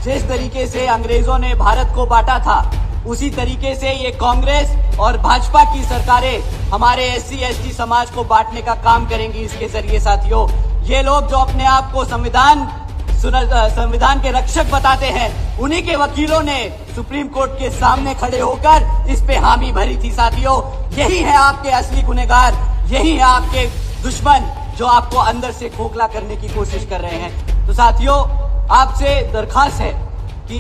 जिस तरीके से अंग्रेजों ने भारत को बांटा था, उसी तरीके से ये कांग्रेस और भाजपा की सरकारें हमारे SC ST समाज को बांटने का काम करेंगी। इसके जरिए साथियों, ये लोग जो अपने आप को संविधान के रक्षक बताते हैं, उन्हीं के वकीलों ने सुप्रीम कोर्ट के सामने खड़े होकर इस पे हामी भरी थी। साथियों, यही है आपके असली गुनहगार, यही है आपके दुश्मन जो आपको अंदर से खोखला करने की कोशिश कर रहे हैं। तो साथियों, आपसे दरखास्त है कि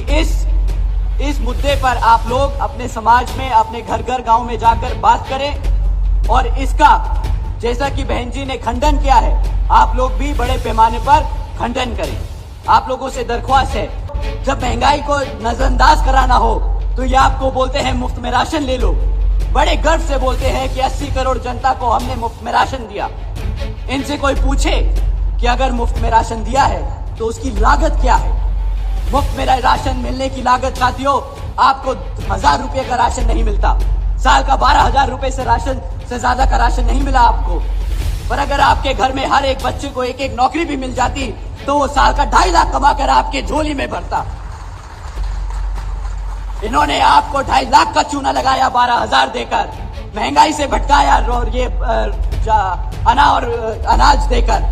इस मुद्दे पर आप लोग अपने समाज में, अपने घर घर गांव में जाकर बात करें और इसका, जैसा कि बहन जी ने खंडन किया है, आप लोग भी बड़े पैमाने पर खंडन करें। आप लोगों से दरख्वास्त है, जब महंगाई को नजरअंदाज कराना हो तो ये आपको बोलते हैं मुफ्त में राशन ले लो, बड़े गर्व से बोलते हैं कि 80 करोड़ जनता को हमने मुफ्त में राशन दिया। इनसे कोई पूछे कि अगर मुफ्त में राशन दिया है तो उसकी लागत क्या है? मुफ्त में राशन मिलने की लागत साथियों, आपको 1000 रुपए का राशन नहीं मिलता, साल का 12,000 रुपए से राशन से ज्यादा का राशन नहीं मिला आपको। पर अगर आपके घर में हर एक बच्चे को एक एक नौकरी भी मिल जाती तो वो साल का 2.5 लाख कमाकर आपके झोली में भरता। इन्होंने आपको 2.5 लाख का चूना लगाया 12,000 देकर, महंगाई से भटकाया और ये अनाज देकर।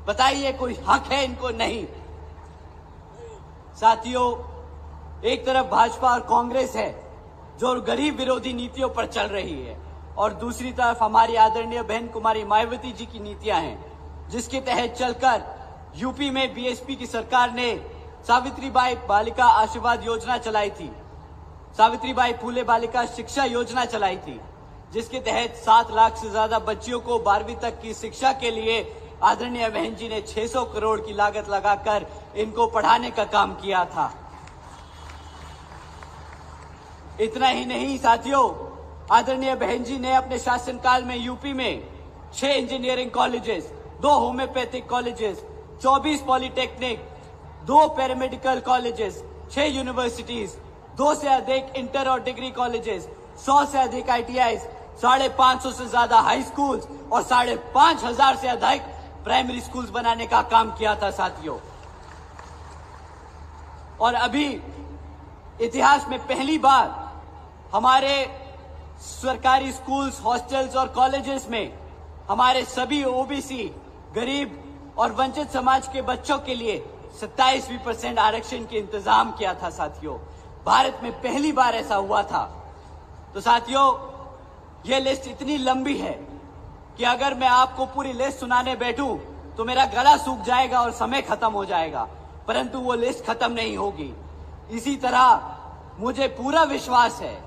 बताइए कोई हक है इनको? नहीं। साथियों, एक तरफ भाजपा और कांग्रेस है जो गरीब विरोधी नीतियों पर चल रही है, और दूसरी तरफ हमारी आदरणीय बहन कुमारी मायावती जी की नीतियां हैं, जिसके तहत चलकर यूपी में बीएसपी की सरकार ने सावित्रीबाई बालिका आशीर्वाद योजना चलाई थी, सावित्रीबाई फूले बालिका शिक्षा योजना चलाई थी, जिसके तहत 7 लाख से ज्यादा बच्चियों को 12वीं तक की शिक्षा के लिए आदरणीय बहन जी ने 600 करोड़ की लागत लगाकर इनको पढ़ाने का काम किया था। इतना ही नहीं साथियों, आदरणीय बहन जी ने अपने शासनकाल में यूपी में 6 engineering colleges, 2 homeopathic colleges, 24 polytechnic, 2 paramedical colleges, 6 universities, 2 से अधिक इंटर और डिग्री कॉलेजेस, 100 से अधिक ITIs, 550 से ज्यादा हाई स्कूल्स और 5,500 से अधिक प्राइमरी स्कूल्स बनाने का काम किया था साथियों। और अभी इतिहास में पहली बार हमारे सरकारी स्कूल्स, हॉस्टल्स और कॉलेजेस में हमारे सभी OBC, गरीब और वंचित समाज के बच्चों के लिए 27% आरक्षण के इंतजाम किया था साथियों। भारत में पहली बार ऐसा हुआ था। तो साथियों, ये लिस्ट इतनी लंबी है कि अगर मैं आपको पूरी लिस्ट सुनाने बैठूं तो मेरा गला सूख जाएगा और समय खत्म हो जाएगा, परंतु वो लिस्ट खत्म नहीं होगी। इसी तरह मुझे पूरा विश्वास है,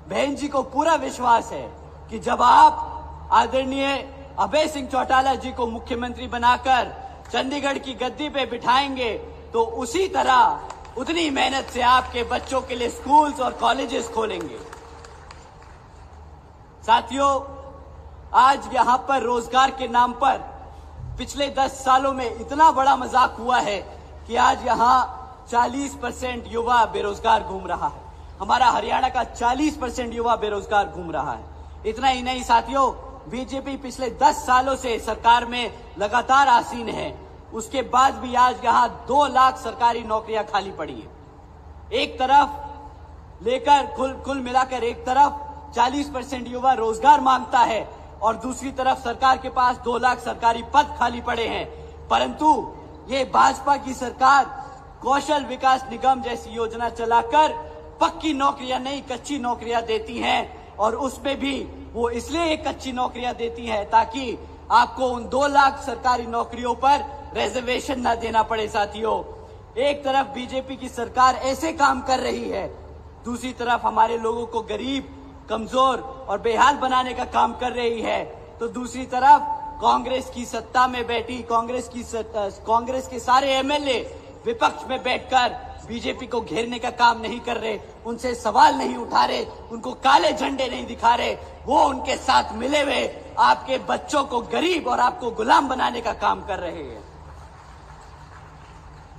बहन जी को पूरा विश्वास है कि जब आप आदरणीय अभय सिंह चौटाला जी को मुख्यमंत्री बनाकर चंडीगढ़ की गद्दी पे बिठाएंगे तो उसी तरह, उतनी मेहनत से आपके बच्चों के लिए स्कूल्स और कॉलेजेस खोलेंगे। साथियों, आज यहां पर रोजगार के नाम पर पिछले 10 सालों में इतना बड़ा मजाक हुआ है कि आज यहां 40% युवा बेरोजगार घूम रहा है। हमारा हरियाणा का 40% युवा बेरोजगार घूम रहा है। इतना ही नहीं साथियों, बीजेपी पिछले 10 सालों से सरकार में लगातार आसीन है, उसके बाद भी आज यहां 2 लाख सरकारी नौकरियां खाली पड़ी है। एक तरफ लेकर कुल मिलाकर एक तरफ 40% युवा रोजगार मांगता है और दूसरी तरफ सरकार के पास 2 लाख सरकारी पद खाली पड़े हैं। परंतु ये भाजपा की सरकार कौशल विकास निगम जैसी योजना चलाकर पक्की नौकरियां नहीं, कच्ची नौकरियां देती हैं, और उसमें भी वो इसलिए कच्ची नौकरियां देती है ताकि आपको उन 2 लाख सरकारी नौकरियों पर रिजर्वेशन न देना पड़े। साथियों, एक तरफ बीजेपी की सरकार ऐसे काम कर रही है, दूसरी तरफ हमारे लोगों को गरीब, कमजोर और बेहाल बनाने का काम कर रही है। तो दूसरी तरफ कांग्रेस की सत्ता में बैठी कांग्रेस के सारे MLA विपक्ष में बैठकर बीजेपी को घेरने का काम नहीं कर रहे, उनसे सवाल नहीं उठा रहे, उनको काले झंडे नहीं दिखा रहे, वो उनके साथ मिले हुए आपके बच्चों को गरीब और आपको गुलाम बनाने का काम कर रहे हैं।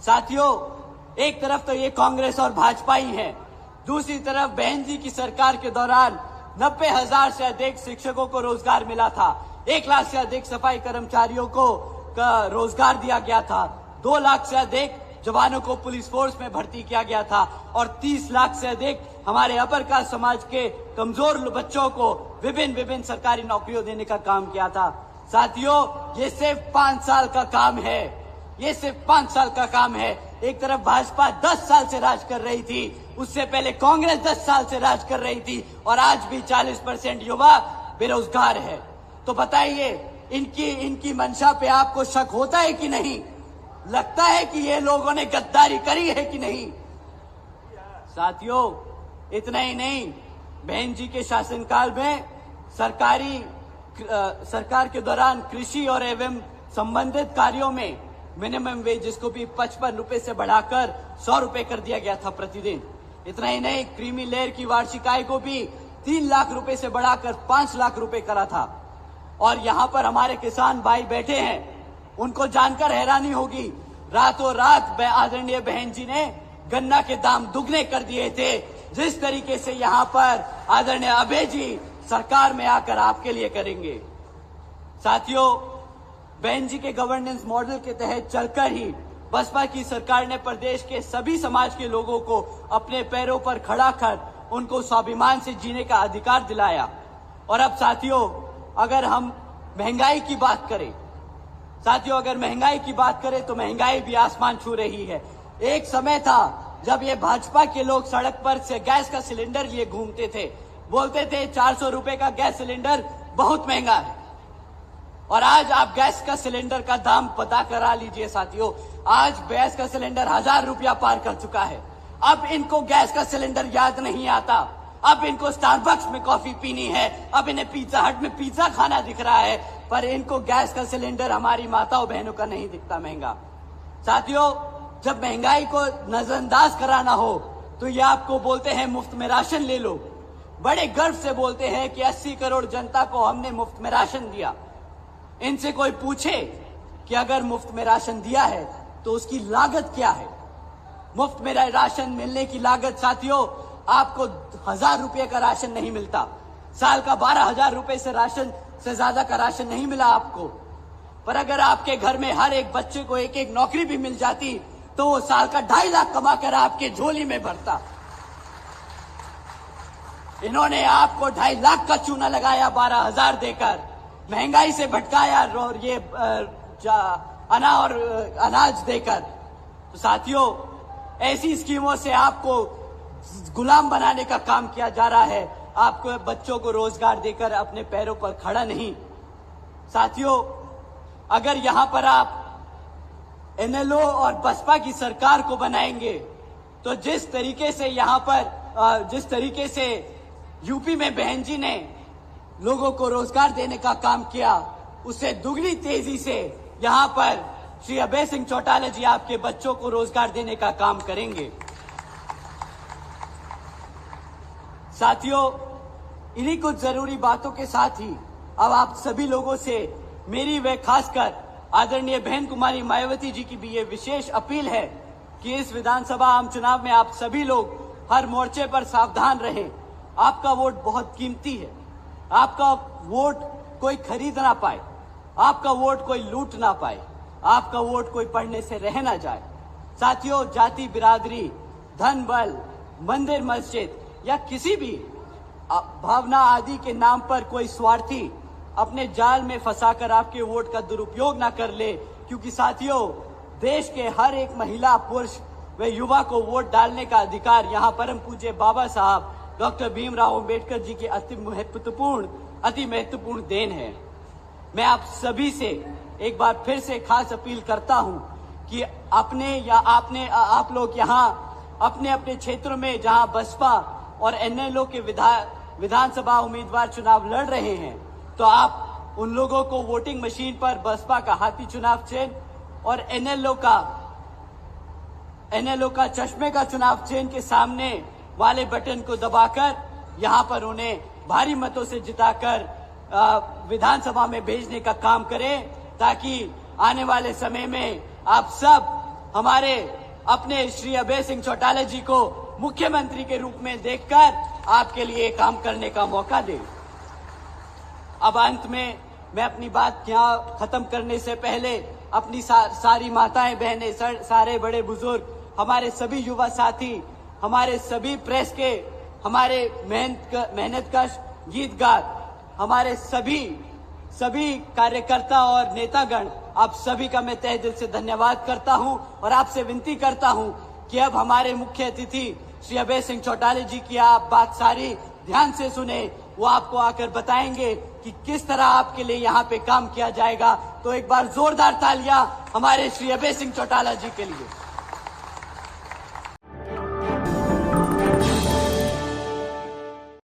साथियों, एक तरफ तो ये कांग्रेस और भाजपा ही है, दूसरी तरफ बहन जी की सरकार के दौरान 90,000 से अधिक शिक्षकों को रोजगार मिला था, 1 लाख से अधिक सफाई कर्मचारियों को रोजगार दिया गया था, 2 लाख से अधिक जवानों को पुलिस फोर्स में भर्ती किया गया था और 30 लाख से अधिक हमारे अपर कास्ट समाज के कमजोर बच्चों को विभिन्न सरकारी नौकरियों देने का काम किया था। साथियों, ये सिर्फ 5 साल का काम है, ये सिर्फ 5 साल का काम है। एक तरफ भाजपा 10 साल से राज कर रही थी, उससे पहले कांग्रेस 10 साल से राज कर रही थी और आज भी 40% युवा बेरोजगार है। तो बताइए, इनकी मंशा पे आपको शक होता है कि नहीं? लगता है कि ये लोगों ने गद्दारी करी है कि नहीं? साथियों, इतना ही नहीं, बहन जी के शासनकाल में सरकार के दौरान कृषि और एवं संबंधित कार्यों में मिनिमम वेज जिसको भी 55 रुपए से बढ़ाकर 100 रुपए कर दिया गया था प्रतिदिन। इतना ही नहीं, क्रीमी लेयर की वार्षिक आय को भी 3 लाख रुपए से बढ़ाकर 5 लाख रुपए करा था। और यहाँ पर हमारे किसान भाई बैठे हैं, उनको जानकर हैरानी होगी, रातों रात आदरणीय बहन जी ने गन्ना के दाम दुगने कर दिए थे। जिस तरीके से यहाँ पर आदरणीय अभय जी सरकार में आकर आपके लिए करेंगे। साथियों, बहन जी के गवर्नेंस मॉडल के तहत चलकर ही बसपा की सरकार ने प्रदेश के सभी समाज के लोगों को अपने पैरों पर खड़ा कर उनको स्वाभिमान से जीने का अधिकार दिलाया। और अब साथियों, अगर हम महंगाई की बात करें, अगर महंगाई की बात करें तो महंगाई भी आसमान छू रही है। एक समय था जब ये भाजपा के लोग सड़क पर से गैस का सिलेंडर लिए घूमते थे, बोलते थे 400 रुपए का गैस सिलेंडर बहुत महंगा है। और आज आप गैस का सिलेंडर का दाम पता करा लीजिए साथियों, आज गैस का सिलेंडर 1000 रुपया पार कर चुका है। अब इनको गैस का सिलेंडर याद नहीं आता, अब इनको स्टारबक्स में कॉफी पीनी है, अब इन्हें पिज्जा हट में पिज्जा खाना दिख रहा है, पर इनको गैस का सिलेंडर हमारी माताओं बहनों का नहीं दिखता महंगा। साथियों, जब महंगाई को नजरअंदाज कराना हो तो ये आपको बोलते हैं मुफ्त में राशन ले लो, बड़े गर्व से बोलते हैं कि 80 करोड़ जनता को हमने मुफ्त में राशन दिया। इनसे कोई पूछे कि अगर मुफ्त में राशन दिया है तो उसकी लागत क्या है? मुफ्त में राशन मिलने की लागत साथियों, आपको 1000 रुपये का राशन नहीं मिलता, साल का 12,000 रुपए से राशन से ज्यादा का राशन नहीं मिला आपको। पर अगर आपके घर में हर एक बच्चे को एक एक नौकरी भी मिल जाती तो वो साल का 2.5 लाख कमाकर आपके झोली में भरता। इन्होंने आपको 2.5 लाख का चूना लगाया 12,000 देकर, महंगाई से भटकाया और ये अनाज देकर। तो साथियों, ऐसी स्कीमों से आपको गुलाम बनाने का काम किया जा रहा है, आपको बच्चों को रोजगार देकर अपने पैरों पर खड़ा नहीं। साथियों, अगर यहां पर आप एनएलओ और बसपा की सरकार को बनाएंगे तो जिस तरीके से यूपी में बहन जी ने लोगों को रोजगार देने का काम किया, उससे दुगनी तेजी से यहां पर श्री अभय सिंह चौटाला जी आपके बच्चों को रोजगार देने का काम करेंगे। साथियों, इन्हीं कुछ जरूरी बातों के साथ ही अब आप सभी लोगों से मेरी व खासकर आदरणीय बहन कुमारी मायावती जी की भी ये विशेष अपील है कि इस विधानसभा आम चुनाव में आप सभी लोग हर मोर्चे पर सावधान रहें। आपका वोट बहुत कीमती है, आपका वोट कोई खरीद ना पाए, आपका वोट कोई लूट ना पाए, आपका वोट कोई पढ़ने से रह ना जाए। साथियों, जाति बिरादरी, धन बल, मंदिर मस्जिद या किसी भी भावना आदि के नाम पर कोई स्वार्थी अपने जाल में फंसाकर आपके वोट का दुरुपयोग ना कर ले, क्योंकि साथियों, देश के हर एक महिला, पुरुष व युवा को वोट डालने का अधिकार यहाँ परम पूज्य बाबा साहब डॉक्टर भीमराव अंबेडकर जी की अति महत्वपूर्ण देन है। मैं आप सभी से एक बार फिर से खास अपील करता हूं कि आप लोग यहाँ अपने अपने क्षेत्रों में जहां बसपा और एनएलओ के विधानसभा उम्मीदवार चुनाव लड़ रहे हैं, तो आप उन लोगों को वोटिंग मशीन पर बसपा का हाथी चुनाव चिन्ह और एनएलओ का चश्मे का चुनाव चिन्ह के सामने वाले बटन को दबाकर यहां पर उन्हें भारी मतों से जिताकर विधानसभा में भेजने का काम करें, ताकि आने वाले समय में आप सब हमारे अपने श्री अभय सिंह चौटाला जी को मुख्यमंत्री के रूप में देखकर आपके लिए काम करने का मौका दें। अब अंत में मैं अपनी बात यहाँ खत्म करने से पहले अपनी सारी माताएं बहनें, सारे बड़े बुजुर्ग, हमारे सभी युवा साथी, हमारे सभी प्रेस के, हमारे मेहनतकश गीतकार, हमारे सभी कार्यकर्ता और नेतागण, आप सभी का मैं तहे दिल से धन्यवाद करता हूं और आपसे विनती करता हूं कि अब हमारे मुख्य अतिथि श्री अभय सिंह चौटाला जी की आप बात सारी ध्यान से सुने। वो आपको आकर बताएंगे कि किस तरह आपके लिए यहाँ पे काम किया जाएगा। तो एक बार जोरदार तालियां हमारे श्री अभय सिंह चौटाला जी के लिए।